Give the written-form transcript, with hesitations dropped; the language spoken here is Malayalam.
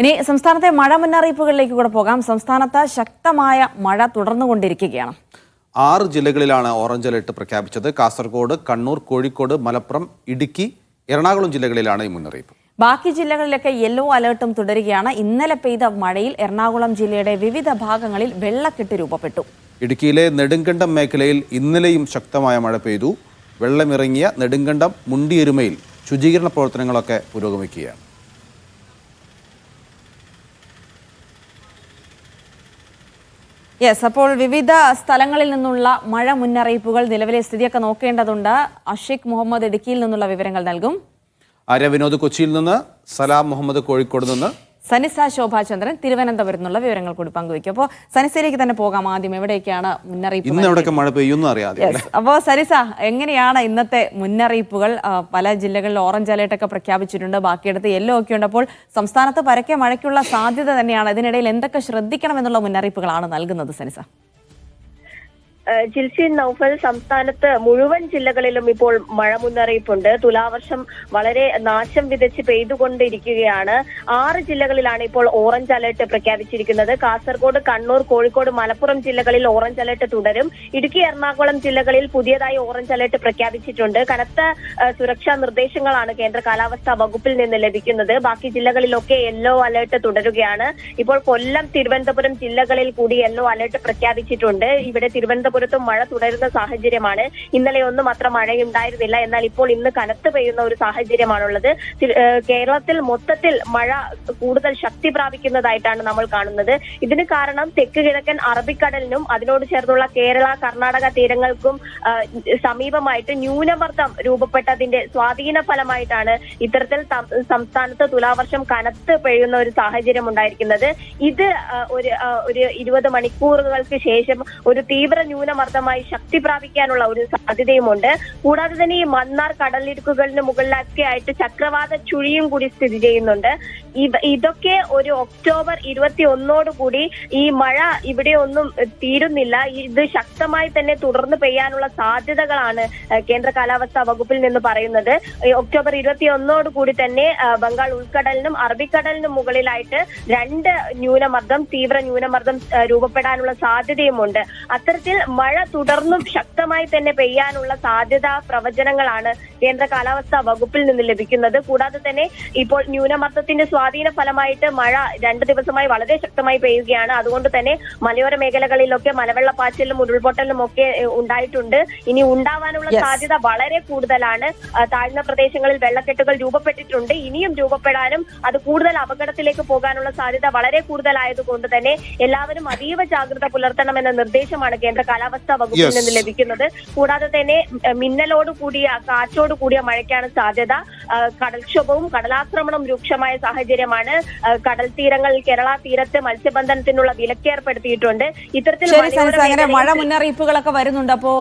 ഇനി സംസ്ഥാനത്തെ മഴ മുന്നറിയിപ്പുകളിലേക്ക് കൂടെ പോകാം. സംസ്ഥാനത്ത് ശക്തമായ മഴ തുടർന്നുകൊണ്ടിരിക്കുകയാണ്. 6 ജില്ലകളിലാണ് ഓറഞ്ച് അലർട്ട് പ്രഖ്യാപിച്ചത്. കാസർഗോഡ്, കണ്ണൂർ, കോഴിക്കോട്, മലപ്പുറം, ഇടുക്കി, എറണാകുളം ജില്ലകളിലാണ് ഈ മുന്നറിയിപ്പ്. ബാക്കി ജില്ലകളിലൊക്കെ യെല്ലോ അലർട്ടും തുടരുകയാണ്. ഇന്നലെ പെയ്ത മഴയിൽ എറണാകുളം ജില്ലയുടെ വിവിധ ഭാഗങ്ങളിൽ വെള്ളക്കെട്ട് രൂപപ്പെട്ടു. ഇടുക്കിയിലെ നെടുങ്കണ്ടം മേഖലയിൽ ഇന്നലെയും ശക്തമായ മഴ പെയ്തു. വെള്ളമിറങ്ങിയ നെടുങ്കണ്ടം മുണ്ടിയെരുമയിൽ ശുചീകരണ പ്രവർത്തനങ്ങളൊക്കെ പുരോഗമിക്കുകയാണ്. അപ്പോൾ വിവിധ സ്ഥലങ്ങളിൽ നിന്നുള്ള മഴ മുന്നറിയിപ്പുകൾ, നിലവിലെ സ്ഥിതിയൊക്കെ നോക്കേണ്ടതുണ്ട്. അഷിഖ് മുഹമ്മദ് ഇടുക്കിയിൽ നിന്നുള്ള വിവരങ്ങൾ നൽകും. ആര്യ വിനോദ് കൊച്ചിയിൽ നിന്ന്, സലാം മുഹമ്മദ് കോഴിക്കോട് നിന്ന്, സനിസ ശോഭാചന്ദ്രൻ തിരുവനന്തപുരത്ത് നിന്നുള്ള വിവരങ്ങൾ കൂടി പങ്കുവയ്ക്കും. അപ്പോൾ സനിസയിലേക്ക് തന്നെ പോകാം. ആദ്യം എവിടേക്കാണ് മുന്നറിയിപ്പ്? ഇന്ന് എവിടെയൊക്കെ മഴ പെയ്യുമെന്ന് അറിയാതെ. അപ്പോൾ സനിസ, എങ്ങനെയാണ് ഇന്നത്തെ മുന്നറിയിപ്പുകൾ? പല ജില്ലകളിൽ ഓറഞ്ച് അലേർട്ടൊക്കെ പ്രഖ്യാപിച്ചിട്ടുണ്ട്, ബാക്കിയെടുത്ത് യെല്ലോ ഒക്കെ ഉണ്ട്. അപ്പോൾ സംസ്ഥാനത്ത് പരക്കെ മഴയ്ക്കുള്ള സാധ്യത തന്നെയാണ്. ഇതിനിടയിൽ എന്തൊക്കെ ശ്രദ്ധിക്കണം എന്നുള്ള മുന്നറിയിപ്പുകളാണ് നൽകുന്നത് സനിസ? ജിൽസി, നൌഫൽ, സംസ്ഥാനത്ത് മുഴുവൻ ജില്ലകളിലും ഇപ്പോൾ മഴ മുന്നറിയിപ്പുണ്ട്. തുലാവർഷം വളരെ നാശം വിതച്ച് പെയ്തുകൊണ്ടിരിക്കുകയാണ്. 6 ജില്ലകളിലാണ് ഇപ്പോൾ ഓറഞ്ച് അലർട്ട് പ്രഖ്യാപിച്ചിരിക്കുന്നത്. കാസർഗോഡ്, കണ്ണൂർ, കോഴിക്കോട്, മലപ്പുറം ജില്ലകളിൽ ഓറഞ്ച് അലർട്ട് തുടരും. ഇടുക്കി, എറണാകുളം ജില്ലകളിൽ പുതിയതായി ഓറഞ്ച് അലർട്ട് പ്രഖ്യാപിച്ചിട്ടുണ്ട്. കനത്ത സുരക്ഷാ നിർദ്ദേശങ്ങളാണ് കേന്ദ്ര കാലാവസ്ഥാ വകുപ്പിൽ നിന്ന് ലഭിക്കുന്നത്. ബാക്കി ജില്ലകളിലൊക്കെ യെല്ലോ അലർട്ട് തുടരുകയാണ്. ഇപ്പോൾ കൊല്ലം, തിരുവനന്തപുരം ജില്ലകളിൽ കൂടി യെല്ലോ അലർട്ട് പ്രഖ്യാപിച്ചിട്ടുണ്ട്. ഇവിടെ തിരുവനന്തപുരത്തും മഴ തുടരുന്ന സാഹചര്യമാണ്. ഇന്നലെ ഒന്നും അത്ര മഴയുണ്ടായിരുന്നില്ല. എന്നാൽ ഇപ്പോൾ ഇന്ന് കനത്ത് പെയ്യുന്ന ഒരു സാഹചര്യമാണുള്ളത്. കേരളത്തിൽ മൊത്തത്തിൽ മഴ കൂടുതൽ ശക്തി പ്രാപിക്കുന്നതായിട്ടാണ് നമ്മൾ കാണുന്നത്. ഇതിന് കാരണം തെക്ക് കിഴക്കൻ അറബിക്കടലിനും അതിനോട് ചേർന്നുള്ള കേരള, കർണാടക തീരങ്ങൾക്കും സമീപമായിട്ട് ന്യൂനമർദ്ദം രൂപപ്പെട്ടതിന്റെ സ്വാധീന ഫലമായിട്ടാണ് ഇത്തരത്തിൽ സംസ്ഥാനത്ത് തുലാവർഷം കനത്ത് പെയ്യുന്ന ഒരു സാഹചര്യം ഉണ്ടായിരിക്കുന്നത്. ഇത് ഒരു 20 മണിക്കൂറുകൾക്ക് ശേഷം ഒരു തീവ്ര ന്യൂനമർദ്ദമായി ശക്തി പ്രാപിക്കാനുള്ള ഒരു സാധ്യതയുമുണ്ട്. കൂടാതെ തന്നെ ഈ മന്നാർ കടലിടുക്കുകളിന് മുകളിലൊക്കെ ആയിട്ട് ചക്രവാത ചുഴിയും കൂടി സ്ഥിതി ചെയ്യുന്നുണ്ട്. ഇതൊക്കെ ഒരു ഒക്ടോബർ 21 ഈ മഴ ഇവിടെ ഒന്നും തീരുന്നില്ല. ഇത് ശക്തമായി തന്നെ തുടർന്ന് പെയ്യാനുള്ള സാധ്യതകളാണ് കേന്ദ്ര കാലാവസ്ഥാ വകുപ്പിൽ നിന്ന് പറയുന്നത്. ഒക്ടോബർ 21 തന്നെ ബംഗാൾ ഉൾക്കടലിനും അറബിക്കടലിനും മുകളിലായിട്ട് 2 തീവ്ര ന്യൂനമർദ്ദം രൂപപ്പെടാനുള്ള സാധ്യതയുമുണ്ട്. അത്തരത്തിൽ മഴ തുടർന്നും ശക്തമായി തന്നെ പെയ്യാനുള്ള സാധ്യതാ പ്രവചനങ്ങളാണ് കേന്ദ്ര കാലാവസ്ഥാ വകുപ്പിൽ നിന്ന് ലഭിക്കുന്നത്. കൂടാതെ തന്നെ ഇപ്പോൾ ന്യൂനമർദ്ദത്തിന്റെ സ്വാധീന ഫലമായിട്ട് മഴ 2 ദിവസമായി വളരെ ശക്തമായി പെയ്യുകയാണ്. അതുകൊണ്ട് തന്നെ മലയോര മേഖലകളിലൊക്കെ മലവെള്ളപ്പാച്ചിലും ഉരുൾപൊട്ടലും ഒക്കെ ഉണ്ടായിട്ടുണ്ട്. ഇനി ഉണ്ടാവാനുള്ള സാധ്യത വളരെ കൂടുതലാണ്. താഴ്ന്ന പ്രദേശങ്ങളിൽ വെള്ളക്കെട്ടുകൾ രൂപപ്പെട്ടിട്ടുണ്ട്. ഇനിയും രൂപപ്പെടാനും അത് കൂടുതൽ അപകടത്തിലേക്ക് പോകാനുള്ള സാധ്യത വളരെ കൂടുതലായതുകൊണ്ട് തന്നെ എല്ലാവരും അതീവ ജാഗ്രത പുലർത്തണമെന്ന നിർദ്ദേശമാണ് കേന്ദ്ര കാലാവസ്ഥാ വകുപ്പിൽ നിന്ന് ലഭിക്കുന്നത്. കൂടാതെ തന്നെ മിന്നലോട് കൂടിയ കാറ്റോട് കൂടിയ മഴയ്ക്കാണ് സാധ്യത. കടൽക്ഷോഭവും കടലാക്രമണവും രൂക്ഷമായ സാഹചര്യമാണ്. കടൽ തീരങ്ങളിൽ കേരള തീരത്ത് മത്സ്യബന്ധനത്തിനുള്ള വിലക്ക് ഏർപ്പെടുത്തിയിട്ടുണ്ട്. ഇത്തരത്തിൽ മഴ മുന്നറിയിപ്പുകളൊക്കെ വരുന്നുണ്ട്. അപ്പോ